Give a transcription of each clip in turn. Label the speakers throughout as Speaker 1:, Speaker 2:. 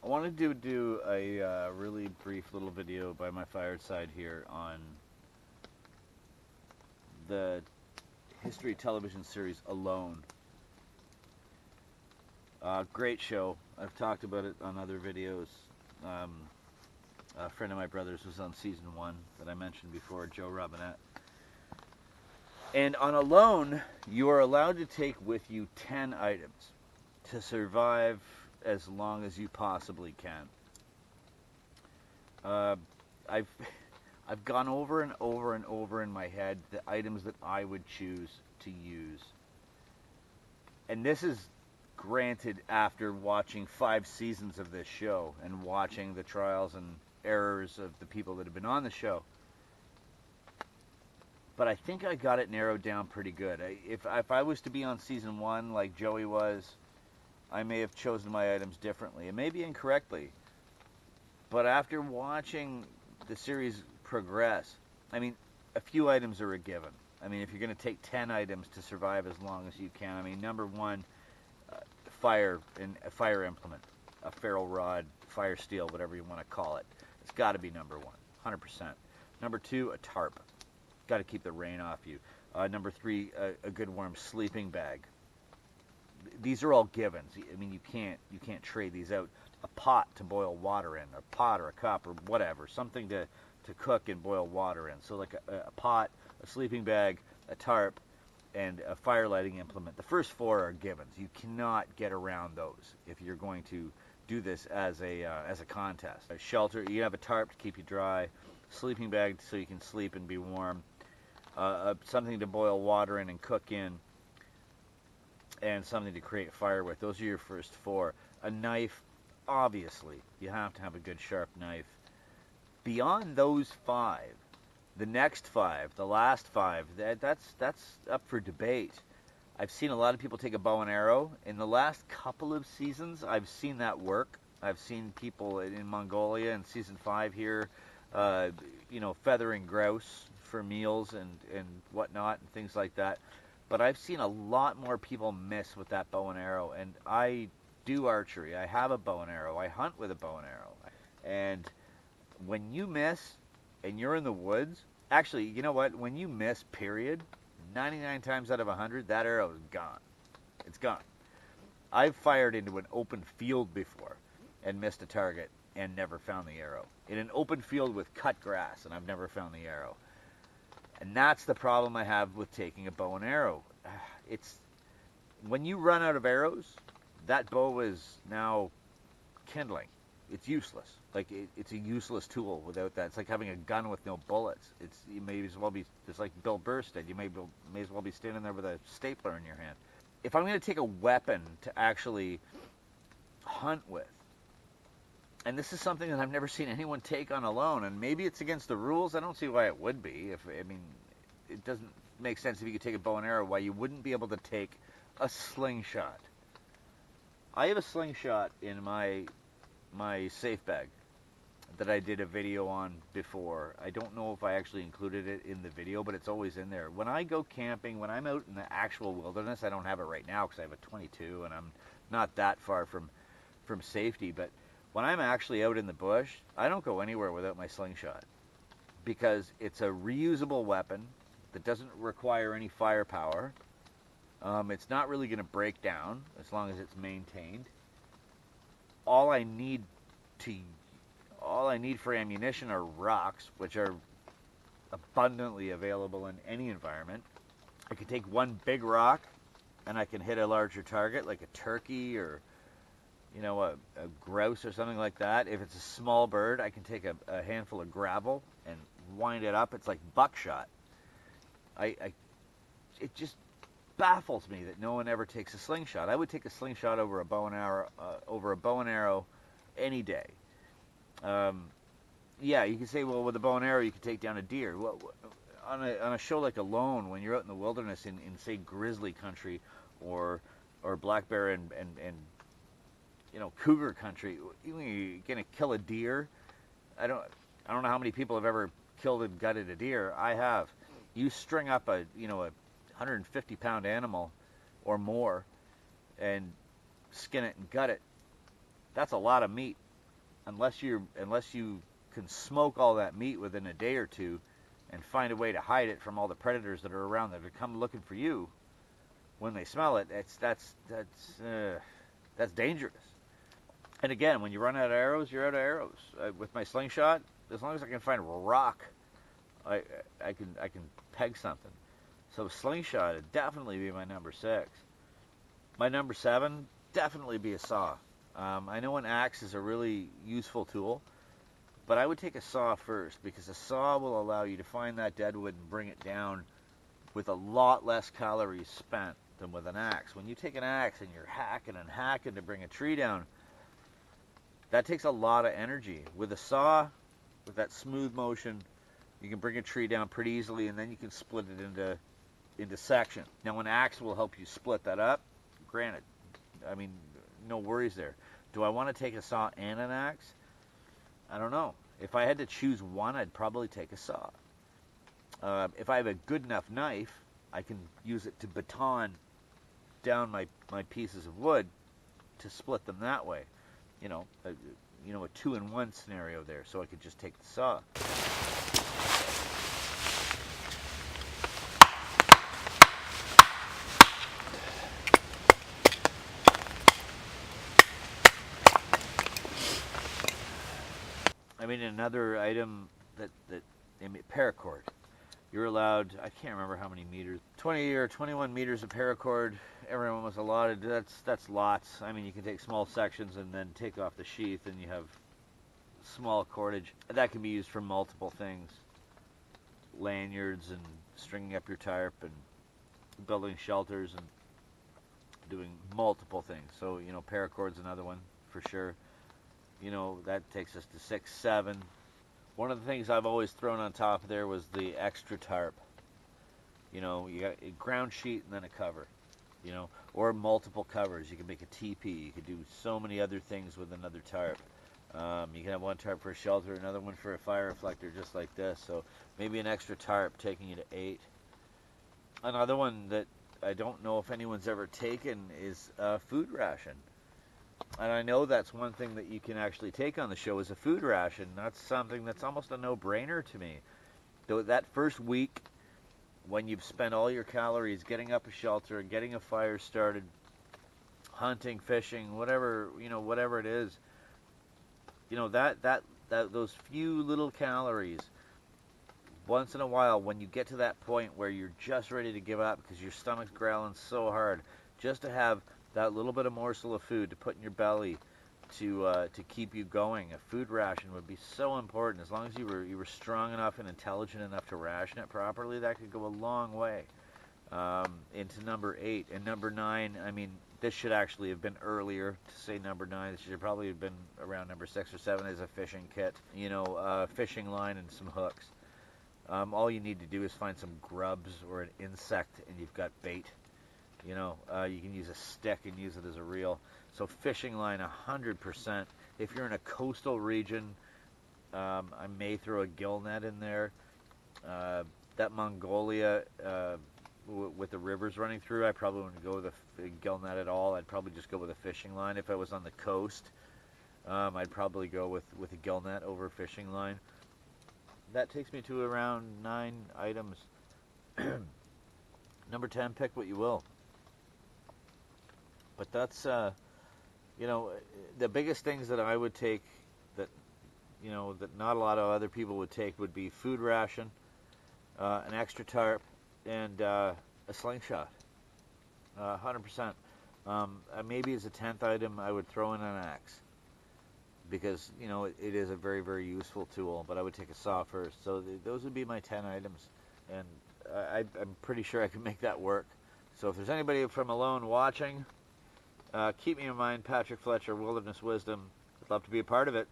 Speaker 1: wanted to do a really brief little video by my fireside here on the history television series Alone. Great show. I've talked about it on other videos. Um, a friend of my brother's was on season 1 that I mentioned before, Joe Robinette. And on Alone, you are allowed to take with you 10 items to survive as long as you possibly can. I've I've gone over and over and over in my head the items that I would choose to use. And this is granted after watching 5 seasons of this show and watching the trials and errors of the people that have been on the show. But I think I got it narrowed down pretty good. If I was to be on season 1 like Joey was, I may have chosen my items differently, and maybe incorrectly. But after watching the series progress, I mean, a few items are a given. I mean, if you're going to take 10 items to survive as long as you can, I mean, number 1, a fire implement, a ferro rod, fire steel, whatever you want to call it. It's got to be number 1, 100%. Number 2, a tarp. Got to keep the rain off you. Number 3, a good warm sleeping bag. These are all givens. I mean, you can't trade these out. A pot to boil water in, a pot or a cup or whatever, something to cook and boil water in. So like a pot, a sleeping bag, a tarp, and a fire lighting implement. The first 4 are givens. You cannot get around those if you're going to do this as a contest. A shelter, you have a tarp to keep you dry, sleeping bag so you can sleep and be warm, something to boil water in and cook in, and something to create fire with. Those are your first 4. A knife, obviously. You have to have a good sharp knife. Beyond those 5, the next 5, the last 5, that's up for debate. I've seen a lot of people take a bow and arrow. In the last couple of seasons, I've seen that work. I've seen people in Mongolia in season 5 here, feathering grouse for meals and whatnot and things like that. But I've seen a lot more people miss with that bow and arrow. And I do archery. I have a bow and arrow. I hunt with a bow and arrow. And when you miss and you're in the woods, actually, you know what? When you miss, period, 99 times out of 100, that arrow is gone. It's gone. I've fired into an open field before and missed a target and never found the arrow. In an open field with cut grass, and I've never found the arrow. And that's the problem I have with taking a bow and arrow. It's when you run out of arrows, that bow is now kindling. It's useless. Like it's a useless tool without that. It's like having a gun with no bullets. You may as well be. It's like Bill Burr said. You may as well be standing there with a stapler in your hand. If I'm going to take a weapon to actually hunt with, and this is something that I've never seen anyone take on Alone, and maybe it's against the rules. I don't see why it would be. It doesn't make sense if you could take a bow and arrow, why you wouldn't be able to take a slingshot. I have a slingshot in my safe bag that I did a video on before. I don't know if I actually included it in the video, but it's always in there. When I go camping, when I'm out in the actual wilderness, I don't have it right now because I have a 22 and I'm not that far from safety, but when I'm actually out in the bush, I don't go anywhere without my slingshot because it's a reusable weapon that doesn't require any firepower. It's not really going to break down as long as it's maintained. All I need for ammunition are rocks, which are abundantly available in any environment. I can take one big rock and I can hit a larger target like a turkey or a grouse or something like that. If it's a small bird, I can take a handful of gravel and wind it up. It's like buckshot. It just baffles me that no one ever takes a slingshot. I would take a slingshot over a bow and arrow any day. Yeah, you can say, well, with a bow and arrow you can take down a deer. Well, on a show like Alone, when you're out in the wilderness in say grizzly country or black bear and cougar country, you're gonna kill a deer. I don't know how many people have ever killed and gutted a deer. I have. You string up a 150-pound animal or more and skin it and gut it. That's a lot of meat. unless you can smoke all that meat within a day or two, and find a way to hide it from all the predators that are around that are come looking for you when they smell it, that's dangerous. And again, when you run out of arrows, you're out of arrows. With my slingshot, as long as I can find a rock, I can peg something. So slingshot would definitely be my number 6. My number 7 definitely be a saw. I know an axe is a really useful tool, but I would take a saw first, because a saw will allow you to find that deadwood and bring it down with a lot less calories spent than with an axe. When you take an axe and you're hacking and hacking to bring a tree down, that takes a lot of energy. With a saw, with that smooth motion, you can bring a tree down pretty easily, and then you can split it into sections. Now, an axe will help you split that up. Granted, I mean, no worries there. Do I want to take a saw and an axe? I don't know. If I had to choose one, I'd probably take a saw. If I have a good enough knife, I can use it to baton down my pieces of wood to split them that way. A 2-in-1 scenario there, so I could just take the saw. I mean, another item paracord. You're allowed, I can't remember how many meters, 20 or 21 meters of paracord. Everyone was allotted. That's lots. I mean, you can take small sections and then take off the sheath, and you have small cordage. That can be used for multiple things. Lanyards and stringing up your tarp and building shelters and doing multiple things. So, paracord's another one for sure. That takes us to 6, 7. One of the things I've always thrown on top of there was the extra tarp. You got a ground sheet and then a cover, or multiple covers. You can make a teepee. You could do so many other things with another tarp. You can have one tarp for a shelter, another one for a fire reflector, just like this. So maybe an extra tarp taking you to 8. Another one that I don't know if anyone's ever taken is a food ration. And I know that's one thing that you can actually take on the show is a food ration. That's something that's almost a no-brainer to me. Though that first week, when you've spent all your calories getting up a shelter, getting a fire started, hunting, fishing, whatever it is, those few little calories, once in a while, when you get to that point where you're just ready to give up because your stomach's growling so hard, just to have that little bit of morsel of food to put in your belly to keep you going. A food ration would be so important. As long as you were strong enough and intelligent enough to ration it properly, that could go a long way. Into number 8 and number 9. I mean, this should actually have been earlier to say number 9. This should probably have been around number 6 or 7 as a fishing kit. Fishing line and some hooks. All you need to do is find some grubs or an insect, and you've got bait. You can use a stick and use it as a reel. So fishing line, 100%. If you're in a coastal region, I may throw a gill net in there. That Mongolia, with the rivers running through, I probably wouldn't go with a gill net at all. I'd probably just go with a fishing line. If I was on the coast, I'd probably go with a gill net over a fishing line. That takes me to around 9 items. Number 10, pick what you will. But that's, the biggest things that I would take that not a lot of other people would take would be food ration, an extra tarp, and a slingshot. 100%. Maybe as a 10th item, I would throw in an axe. Because, it is a very, very useful tool, but I would take a saw first. So those would be my 10 items. And I'm pretty sure I can make that work. So if there's anybody from Malone watching, keep me in mind, Patrick Fletcher, Wilderness Wisdom. I'd love to be a part of it.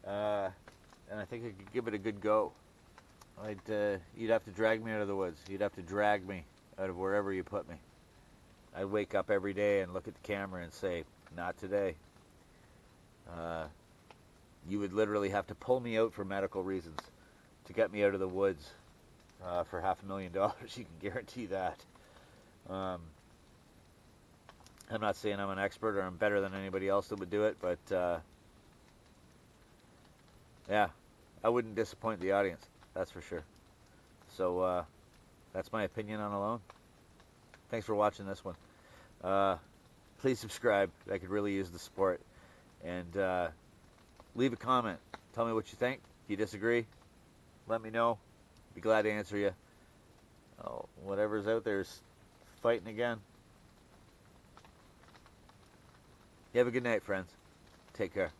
Speaker 1: And I think I could give it a good go. You'd have to drag me out of the woods. You'd have to drag me out of wherever you put me. I'd wake up every day and look at the camera and say, not today. You would literally have to pull me out for medical reasons to get me out of the woods for $500,000. You can guarantee that. I'm not saying I'm an expert or I'm better than anybody else that would do it, but Yeah, I wouldn't disappoint the audience. That's for sure. So that's my opinion on Alone. Thanks for watching this one. Please subscribe. I could really use the support. And leave a comment. Tell me what you think. If you disagree, let me know. Be glad to answer you. Oh, whatever's out there is fighting again. You have a good night, friends. Take care.